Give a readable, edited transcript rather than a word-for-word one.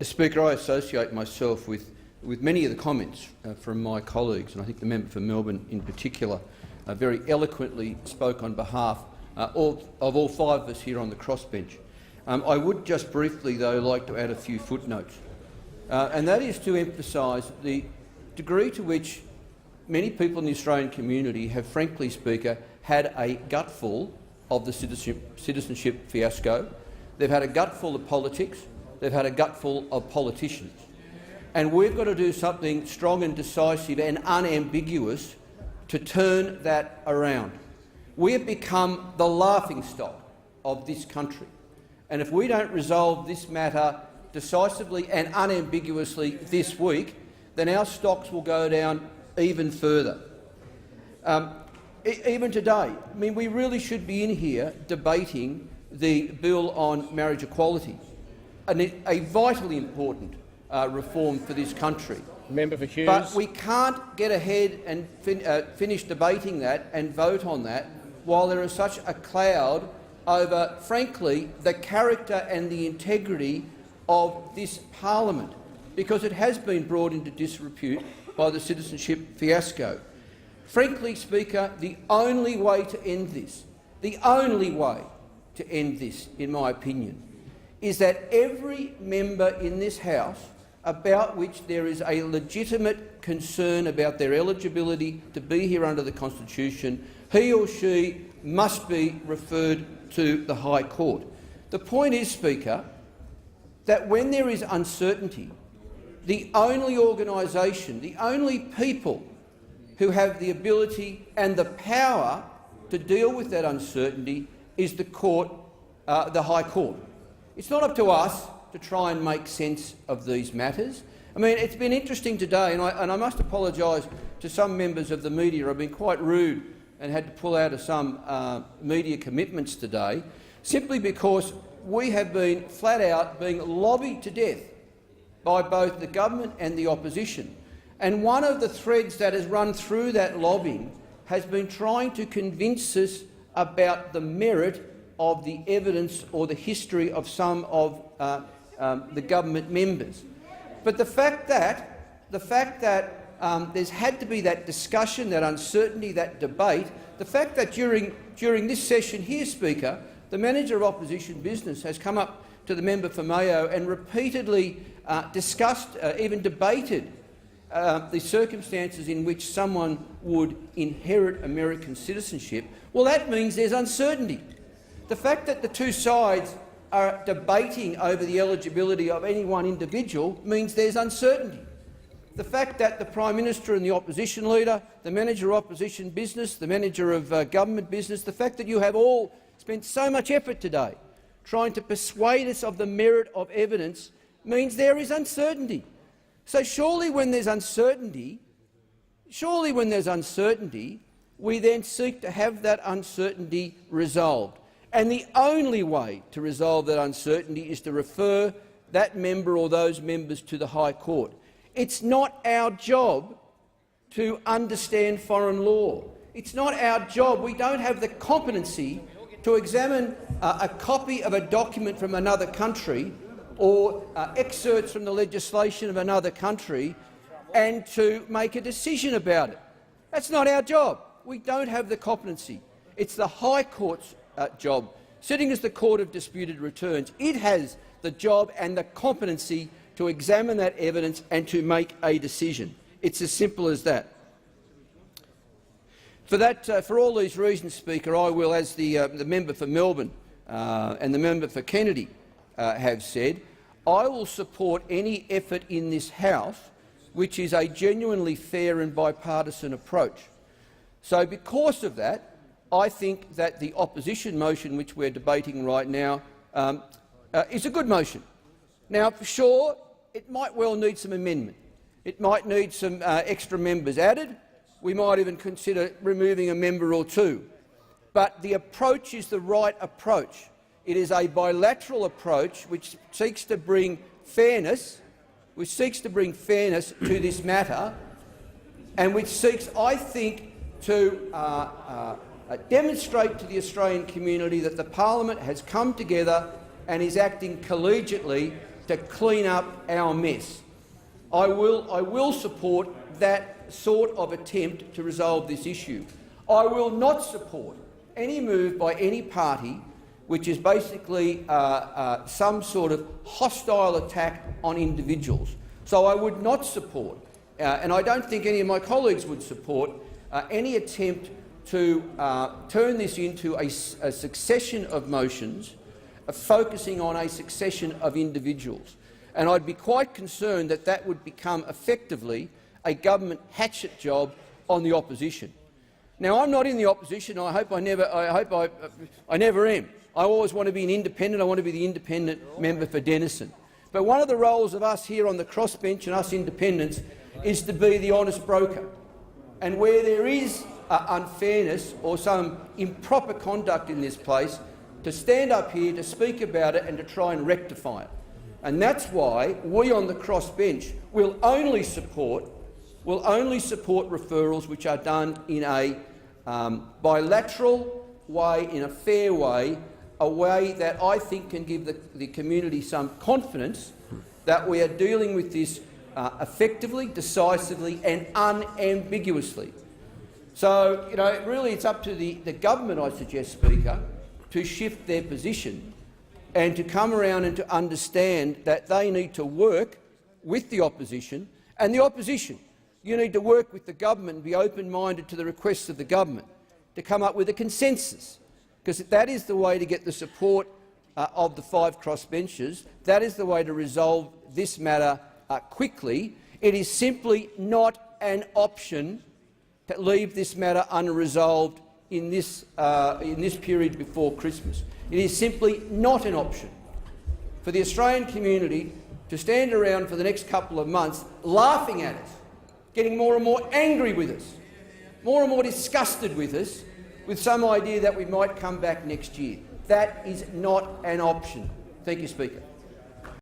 Speaker, I associate myself with many of the comments from my colleagues, and I think the member for Melbourne in particular very eloquently spoke on behalf of all five of us here on the crossbench. I would just briefly, though, like to add a few footnotes, and that is to emphasise the degree to which many people in the Australian community have, frankly, Speaker, had a gutful of the citizenship fiasco. They've had a gutful of politics. They've had a gutful of politicians. And we've got to do something strong and decisive and unambiguous to turn that around. We have become the laughingstock of this country. And if we don't resolve this matter decisively and unambiguously this week, then our stocks will go down even further. Even today, I mean, we really should be in here debating the bill on marriage equality, a vitally important reform for this country. Member for Hughes. But we can't get ahead and finish debating that and vote on that while there is such a cloud over, frankly, the character and the integrity of this parliament, because it has been brought into disrepute by the citizenship fiasco. Frankly, Speaker, the only way to end this, in my opinion, is that every member in this House about which there is a legitimate concern about their eligibility to be here under the Constitution, he or she must be referred to the High Court. The point is, Speaker, that when there is uncertainty, the only organisation, the only people who have the ability and the power to deal with that uncertainty is the court, the High Court. It's not up to us to try and make sense of these matters. I mean, it's been interesting today, and I must apologise to some members of the media. I've been quite rude and had to pull out of some media commitments today, simply because we have been flat out being lobbied to death by both the government and the opposition. And one of the threads that has run through that lobbying has been trying to convince us about the merit of the evidence or the history of some of the government members. But the fact that there's had to be that discussion, that uncertainty, that debate, the fact that during this session here, Speaker, the Manager of Opposition Business has come up to the member for Mayo and repeatedly discussed, even debated, the circumstances in which someone would inherit American citizenship, well, that means there's uncertainty. The fact that the two sides are debating over the eligibility of any one individual means there's uncertainty. The fact that the Prime Minister and the Opposition Leader, the Manager of Opposition Business, the Manager of Government Business, the fact that you have all spent so much effort today trying to persuade us of the merit of evidence means there is uncertainty. So surely when there's uncertainty, we then seek to have that uncertainty resolved. And the only way to resolve that uncertainty is to refer that member or those members to the High Court. It's not our job to understand foreign law. It's not our job. We don't have the competency to examine a copy of a document from another country or excerpts from the legislation of another country and to make a decision about it. That's not our job. We don't have the competency. It's the High Court's job. Sitting as the Court of Disputed Returns, it has the job and the competency to examine that evidence and to make a decision. It's as simple as that. For all these reasons, Speaker, I will, as the member for Melbourne and the member for Kennedy have said, I will support any effort in this House which is a genuinely fair and bipartisan approach. So because of that, I think that the opposition motion which we're debating right now is a good motion. Now, for sure, it might well need some amendment. It might need some extra members added. We might even consider removing a member or two. But the approach is the right approach. It is a bilateral approach which seeks to bring fairness, to this matter, and which seeks, I think, to demonstrate to the Australian community that the parliament has come together and is acting collegiately to clean up our mess. I will support that sort of attempt to resolve this issue. I will not support any move by any party which is basically some sort of hostile attack on individuals. So I would not support, and I don't think any of my colleagues would support, any attempt to turn this into a succession of motions focusing on a succession of individuals. And I'd be quite concerned that that would become effectively a government hatchet job on the opposition. Now, I'm not in the opposition. I hope I never am. I always want to be an independent. I want to be the independent member for Denison. But one of the roles of us here on the crossbench and us independents is to be the honest broker. And where there is unfairness or some improper conduct in this place, to stand up here, to speak about it and to try and rectify it. And that's why we on the crossbench will only support referrals which are done in a bilateral way, in a fair way, a way that I think can give the community some confidence that we are dealing with this effectively, decisively and unambiguously. So, really it's up to the government, I suggest, Speaker, to shift their position and to come around and to understand that they need to work with the opposition, and the opposition, you need to work with the government and be open-minded to the requests of the government to come up with a consensus, because that is the way to get the support of the 5 crossbenchers. That is the way to resolve this matter quickly. It is simply not an option to leave this matter unresolved in this period before Christmas. It is simply not an option for the Australian community to stand around for the next couple of months laughing at us, getting more and more angry with us, more and more disgusted with us, with some idea that we might come back next year. That is not an option. Thank you, Speaker.